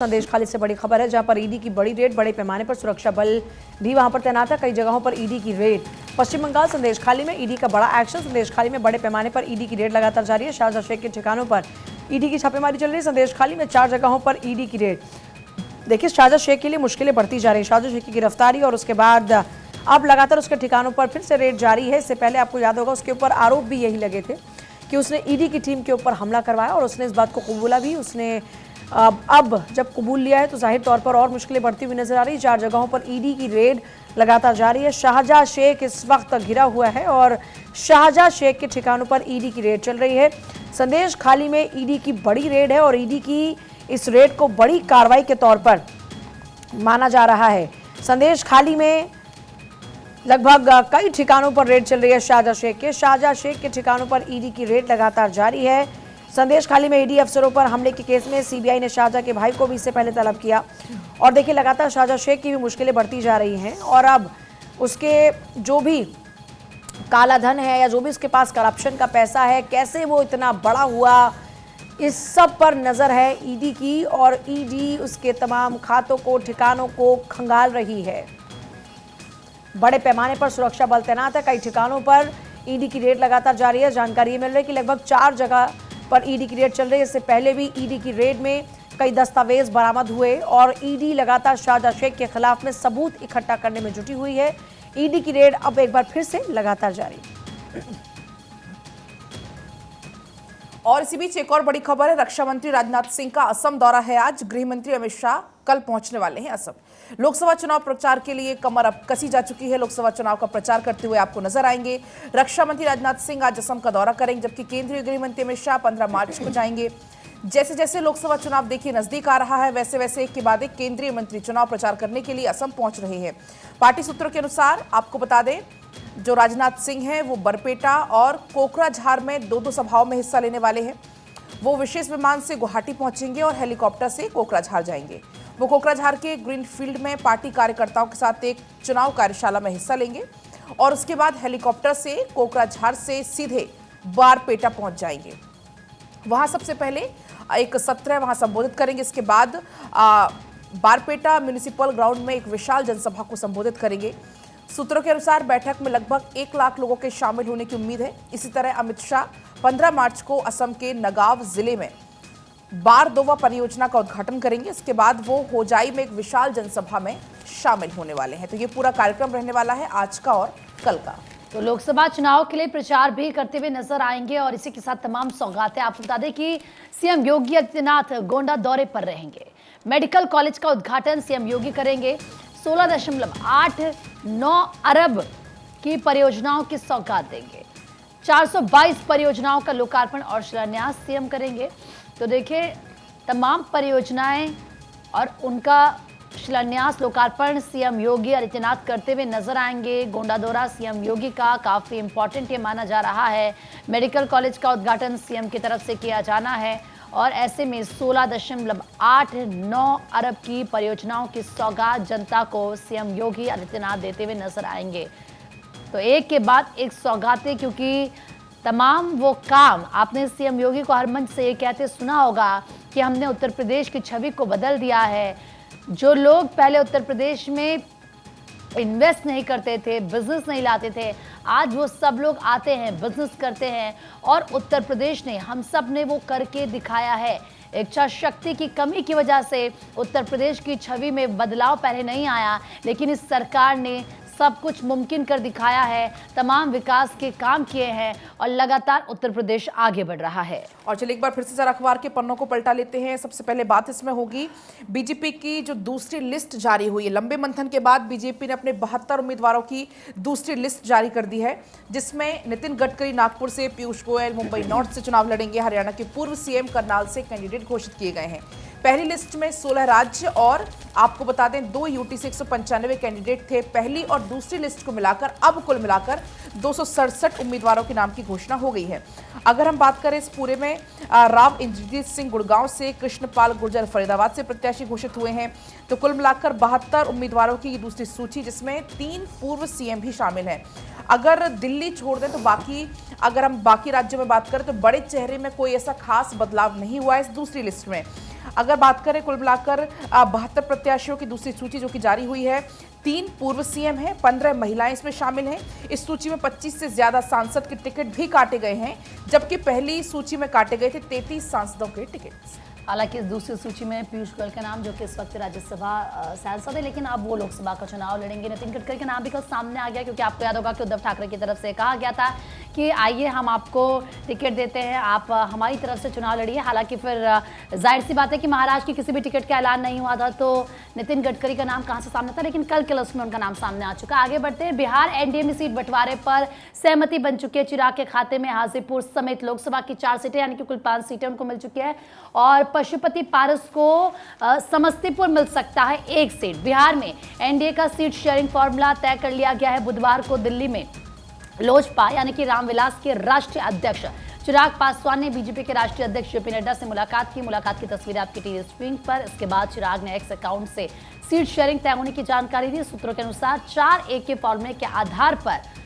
संदेश खाली से बड़ी खबर है, जहां पर ईडी की बड़ी रेड, बड़े पैमाने पर सुरक्षा बल भी वहां पर तैनात है। कई जगहों पर ईडी की रेड। पश्चिम बंगाल संदेश खाली में ईडी का बड़ा एक्शन। संदेश खाली में बड़े पैमाने पर ईडी की रेड लगातार जारी है। शाहजहां शेख के ठिकानों पर ईडी की छापेमारी चल रही है। संदेश खाली में 4 जगहों पर ईडी की रेड। देखिए, शाहजहां शेख के लिए मुश्किलें बढ़ती जा रही है। शाहजहां शेख की गिरफ्तारी और उसके बाद अब लगातार उसके ठिकानों पर फिर से रेड जारी है। इससे पहले आपको याद होगा, उसके ऊपर आरोप भी यही लगे थे कि उसने ईडी की टीम के ऊपर हमला करवाया और उसने इस बात को कबूला भी। उसने अब जब कबूल लिया है तो जाहिर तौर पर और मुश्किलें बढ़ती हुई नजर आ रही है। 4 जगहों पर ईडी की रेड लगातार जारी है। शाहजहां शेख इस वक्त घिरा हुआ है और शाहजहां शेख के ठिकानों पर ईडी की रेड चल रही है। संदेश खाली में ईडी की बड़ी रेड है और ईडी की इस रेड को बड़ी कार्रवाई के तौर पर माना जा रहा है। संदेश खाली में लगभग कई ठिकानों पर रेड चल रही है। शाहजहां शेख के ठिकानों पर ईडी की रेड लगातार जारी है। संदेश खाली में ईडी अफसरों पर हमले के केस में सीबीआई ने शाहजहां के भाई को भी इससे पहले तलब किया और देखिए, लगातार शाहजहां शेख की भी मुश्किलें बढ़ती जा रही हैं और अब उसके जो भी काला धन है या जो भी उसके पास करप्शन का पैसा है, कैसे वो इतना बड़ा हुआ, इस सब पर नजर है ईडी की और ईडी उसके तमाम खातों को, ठिकानों को खंगाल रही है। बड़े पैमाने पर सुरक्षा बल तैनात है। कई ठिकानों पर ईडी की रेड लगातार जारी है। जानकारी ये मिल रही है कि लगभग 4 जगह पर ईडी की रेड चल रही है। इससे पहले भी ईडी की रेड में कई दस्तावेज बरामद हुए और ईडी लगातार शाहजहां शेख के खिलाफ में सबूत इकट्ठा करने में जुटी हुई है। ईडी की रेड अब एक बार फिर से लगातार जारी। और इसी बीच एक और बड़ी खबर है, रक्षा मंत्री राजनाथ सिंह का असम दौरा है आज। गृह मंत्री अमित शाह कल पहुंचने वाले हैं असम। लोकसभा चुनाव प्रचार के लिए कमर अब कसी जा चुकी है। लोकसभा चुनाव का प्रचार करते हुए आपको नजर आएंगे। रक्षा मंत्री राजनाथ सिंह आज असम का दौरा करेंगे, जबकि केंद्रीय गृह मंत्री अमित शाह 15 मार्च को जाएंगे। जैसे जैसे लोकसभा चुनाव देखिए नजदीक आ रहा है, वैसे वैसे एक के बाद एक केंद्रीय मंत्री चुनाव प्रचार करने के लिए असम पहुंच रहे हैं। पार्टी सूत्रों के अनुसार आपको बता दें, जो राजनाथ सिंह हैं वो बरपेटा और कोकराझार में 2-2 सभाओं में हिस्सा लेने वाले हैं। वो विशेष विमान से गुवाहाटी पहुंचेंगे और हेलीकॉप्टर से कोकराझार जाएंगे। वो कोकराझार के ग्रीन फील्ड में पार्टी कार्यकर्ताओं के साथ एक चुनाव कार्यशाला में हिस्सा लेंगे और उसके बाद हेलीकॉप्टर से कोकराझार से सीधे बारपेटा पहुंच जाएंगे। वहां सबसे पहले एक सत्र वहां संबोधित करेंगे। इसके बाद बारपेटा म्युनिसिपल ग्राउंड में एक विशाल जनसभा को संबोधित करेंगे। सूत्रों के अनुसार बैठक में लगभग 1 लाख लोगों के शामिल होने की उम्मीद है। इसी तरह अमित शाह 15 मार्च को असम के नगाव जिले में बारदोवा परियोजना का उद्घाटन करेंगे। इसके बाद वो होजाई में एक विशाल जनसभा में शामिल होने वाले हैं। तो ये पूरा कार्यक्रम रहने वाला है आज का और कल का। तो लोकसभा चुनाव के लिए प्रचार भी करते हुए नजर आएंगे और इसी के साथ तमाम सौगातें। आपको बता दें कि सीएम योगी आदित्यनाथ गोंडा दौरे पर रहेंगे। मेडिकल कॉलेज का उद्घाटन सीएम योगी करेंगे। 16.89 अरब की परियोजनाओं की सौगात देंगे। 422 परियोजनाओं का लोकार्पण और शिलान्यास सीएम करेंगे। तो देखिए, तमाम परियोजनाएं और उनका शिलान्यास, लोकार्पण सीएम योगी आदित्यनाथ करते हुए नजर आएंगे। गोंडा दौरा सीएम योगी का काफी इंपॉर्टेंट ये माना जा रहा है। मेडिकल कॉलेज का उद्घाटन सीएम की तरफ से किया जाना है और ऐसे में 16.89 अरब की परियोजनाओं की सौगात जनता को सीएम योगी आदित्यनाथ देते हुए नजर आएंगे। तो एक के बाद एक सौगातें, क्योंकि तमाम वो काम आपने सीएम योगी को हर मंच से ये कहते सुना होगा कि हमने उत्तर प्रदेश की छवि को बदल दिया है। जो लोग पहले उत्तर प्रदेश में इन्वेस्ट नहीं करते थे, बिजनेस नहीं लाते थे, आज वो सब लोग आते हैं, बिजनेस करते हैं और उत्तर प्रदेश ने, हम सब ने वो करके दिखाया है। इच्छा शक्ति की कमी की वजह से उत्तर प्रदेश की छवि में बदलाव पहले नहीं आया, लेकिन इस सरकार ने सब कुछ मुमकिन कर दिखाया है। तमाम विकास के काम किए हैं और लगातार उत्तर प्रदेश आगे बढ़ रहा है। और चलिए एक बार फिर से जरा अखबार के पन्नों को पलटा लेते हैं। सबसे पहले बात इसमें होगी, बीजेपी की जो दूसरी लिस्ट जारी हुई है। लंबे मंथन के बाद बीजेपी ने अपने 72 उम्मीदवारों की दूसरी लिस्ट जारी कर दी है, जिसमें नितिन गडकरी नागपुर से, पीयूष गोयल मुंबई नॉर्थ से चुनाव लड़ेंगे। हरियाणा के पूर्व सीएम करनाल से कैंडिडेट घोषित किए गए हैं। पहली लिस्ट में 16 राज्य और आपको बता दें 2 यूटी से 195 कैंडिडेट थे। पहली और दूसरी लिस्ट को मिलाकर अब कुल मिलाकर 267 उम्मीदवारों के नाम की घोषणा हो गई है। अगर हम बात करें इस पूरे में, राव इंद्रजीत सिंह गुड़गांव से, कृष्णपाल गुर्जर फरीदाबाद से प्रत्याशी घोषित हुए हैं। तो कुल मिलाकर 72 उम्मीदवारों की दूसरी सूची, जिसमें 3 पूर्व सीएम भी शामिल हैं। अगर दिल्ली छोड़ दें तो अगर हम बाकी राज्यों में बात करें तो बड़े चेहरे में कोई ऐसा खास बदलाव नहीं हुआ है इस दूसरी लिस्ट में। अगर बात करें कुल मिलाकर 72 प्रत्याशियों की दूसरी सूची जो कि जारी हुई है, 3 पूर्व सीएम हैं, 15 महिलाएं इसमें शामिल हैं। इस सूची में 25 से ज्यादा सांसद के टिकट भी काटे गए हैं, जबकि पहली सूची में काटे गए थे 33 सांसदों के टिकट। हालांकि इस दूसरी सूची में पीयूष गोयल का नाम, जो कि इस वक्त राज्यसभा सांसद है, लेकिन अब वो लोकसभा का चुनाव लड़ेंगे। नितिन गडकरी का नाम भी कल सामने आ गया, क्योंकि आपको याद होगा कि उद्धव ठाकरे की तरफ से कहा गया था कि आइए हम आपको टिकट देते हैं, आप हमारी तरफ से चुनाव लड़िए। हालांकि फिर जाहिर सी बात है कि महाराष्ट्र की किसी भी टिकट का ऐलान नहीं हुआ था, तो नितिन गडकरी का नाम कहां से सामने था, लेकिन कल के लिस्ट में उनका नाम सामने आ चुका है। आगे बढ़ते हैं, बिहार एनडीए में सीट बंटवारे पर सहमति बन चुकी है। चिराग के खाते में हाजीपुर समेत लोकसभा की 4 सीटें, यानी कि कुल 5 सीटें उनको मिल चुकी है, और पशुपति पारस को समस्तीपुर मिल सकता है 1 सीट। बिहार में एनडीए का सीट शेयरिंग फॉर्मूला तय कर लिया गया है। बुधवार को दिल्ली में लोजपा यानी कि रामविलास के राष्ट्रीय अध्यक्ष चिराग पासवान ने बीजेपी के राष्ट्रीय अध्यक्ष जेपी नड्डा से मुलाकात की। मुलाकात की तस्वीरें आपकी टीवी स्क्रीन पर। इसके बाद चिराग ने एक्स अकाउंट से सीट शेयरिंग तय होने की जानकारी दी। सूत्रों के अनुसार 4-1 के फॉर्मूले के आधार पर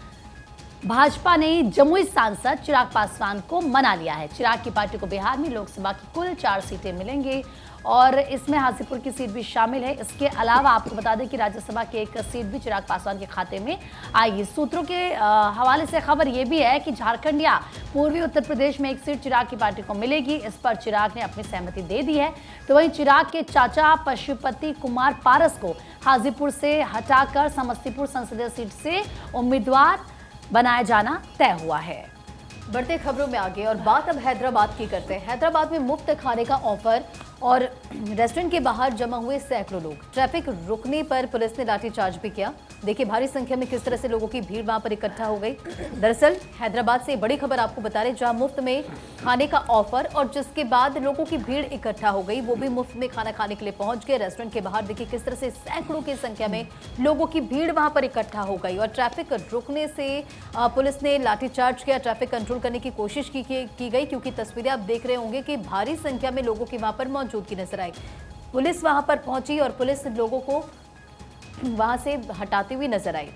भाजपा ने जमुई सांसद चिराग पासवान को मना लिया है। चिराग की पार्टी को बिहार में लोकसभा की कुल 4 सीटें मिलेंगी, और इसमें हाजीपुर की सीट भी शामिल है। इसके अलावा आपको बता दें कि राज्यसभा की 1 सीट भी चिराग पासवान के खाते में आएगी। सूत्रों के हवाले से खबर यह भी है कि झारखंड या पूर्वी उत्तर प्रदेश में 1 सीट चिराग की पार्टी को मिलेगी। इस पर चिराग ने अपनी सहमति दे दी है। तो वहीं चिराग के चाचा पशुपति कुमार पारस को हाजीपुर से हटाकर समस्तीपुर संसदीय सीट से उम्मीदवार बनाया जाना तय हुआ है। बढ़ते खबरों में आगे, और बात अब हैदराबाद की करते हैं। हैदराबाद में मुफ्त खाने का ऑफर और रेस्टोरेंट के बाहर जमा हुए सैकड़ों लोग। ट्रैफिक रुकने पर पुलिस ने लाठीचार्ज भी किया। देखिए भारी संख्या में किस तरह से लोगों की भीड़ वहां पर इकट्ठा हो गई। दरअसल हैदराबाद से बड़ी खबर आपको बता रहे, जहां मुफ्त में खाने का ऑफर और जिसके बाद लोगों की भीड़ इकट्ठा हो गई, वो भी मुफ्त में खाना खाने के लिए पहुंच गए। रेस्टोरेंट के बाहर देखिए किस तरह से सैकड़ों की संख्या में लोगों की भीड़ वहां पर इकट्ठा हो गई, और ट्रैफिक रुकने से पुलिस ने लाठीचार्ज किया, ट्रैफिक कंट्रोल करने की कोशिश की गई, क्योंकि तस्वीरें आप देख रहे होंगे कि भारी संख्या में लोगों की वहां पर मौजूदगी नजर आई। पुलिस वहां पर पहुंची और पुलिस लोगों को वहां से हटाती हुई नजर आई।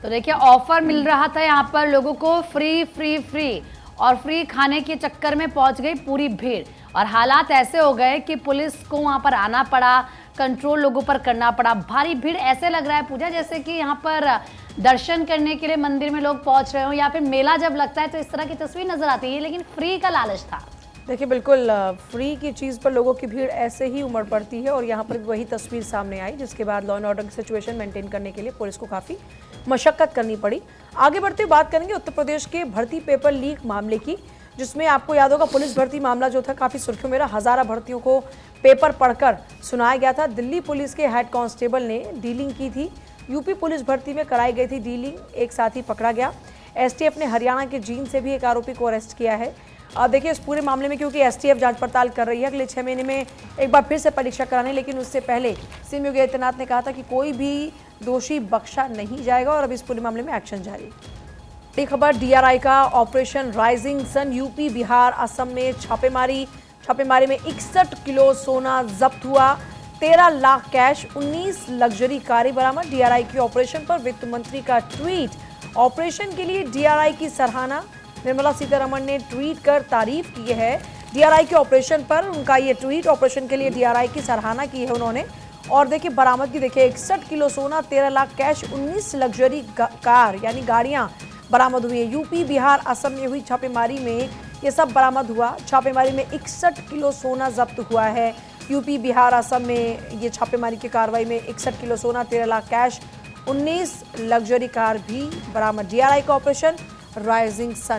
तो देखिए ऑफर मिल रहा था यहाँ पर लोगों को, फ्री, और फ्री खाने के चक्कर में पहुंच गई पूरी भीड़, और हालात ऐसे हो गए कि पुलिस को वहां पर आना पड़ा, कंट्रोल लोगों पर करना पड़ा। भारी भीड़, ऐसे लग रहा है पूजा जैसे कि यहाँ पर दर्शन करने के लिए मंदिर में लोग पहुंच रहे हो, या फिर मेला जब लगता है तो इस तरह की तस्वीर नजर आती है, लेकिन फ्री का लालच था। देखिए बिल्कुल फ्री की चीज़ पर लोगों की भीड़ ऐसे ही उमड़ पड़ती है, और यहाँ पर वही तस्वीर सामने आई, जिसके बाद लॉ एंड ऑर्डर की सिचुएशन मेंटेन करने के लिए पुलिस को काफ़ी मशक्कत करनी पड़ी। आगे बढ़ते हुए बात करेंगे उत्तर प्रदेश के भर्ती पेपर लीक मामले की, जिसमें आपको याद होगा पुलिस भर्ती मामला जो था काफ़ी सुर्खियों में रहा। हज़ारों भर्तियों को पेपर पढ़कर सुनाया गया था। दिल्ली पुलिस के हेड कांस्टेबल ने डीलिंग की थी। यूपी पुलिस भर्ती में कराई गई थी डीलिंग, एक साथी पकड़ा गया। एसटीएफ ने हरियाणा के जींद से भी एक आरोपी को अरेस्ट किया है। देखिए इस पूरे मामले में क्योंकि एसटीएफ जांच पड़ताल कर रही है, अगले 6 महीने में एक बार फिर से परीक्षा कराने, लेकिन उससे पहले सीएम योगी आदित्यनाथ ने कहा था कि कोई भी दोषी बख्शा नहीं जाएगा, और अब इस पूरे मामले में एक्शन जारी। एक खबर, डीआरआई का operation rising sun, UP Bihar Assam में छापेमारी में 61 किलो सोना जब्त हुआ, 13 लाख कैश, 19 लग्जरी कारें बरामद। डीआरआई के ऑपरेशन पर वित्त मंत्री का ट्वीट, ऑपरेशन के लिए डीआरआई की सराहना। निर्मला सीतारमण ने ट्वीट कर तारीफ की है डीआरआई के ऑपरेशन पर, उनका ये ट्वीट, ऑपरेशन के लिए डीआरआई की सराहना की है उन्होंने। और देखिए बरामदगी देखिए, 61 किलो सोना, 13 लाख कैश, 19 लग्जरी कार यानी गाड़ियां बरामद हुई है। यूपी बिहार असम में हुई छापेमारी में ये सब बरामद हुआ। छापेमारी में 61 किलो सोना जब्त हुआ है। यूपी बिहार असम में ये छापेमारी की कार्रवाई में 61 किलो सोना, 13 लाख कैश, 19 लग्जरी कार भी बरामद। डीआरआई का ऑपरेशन राइजिंग सन।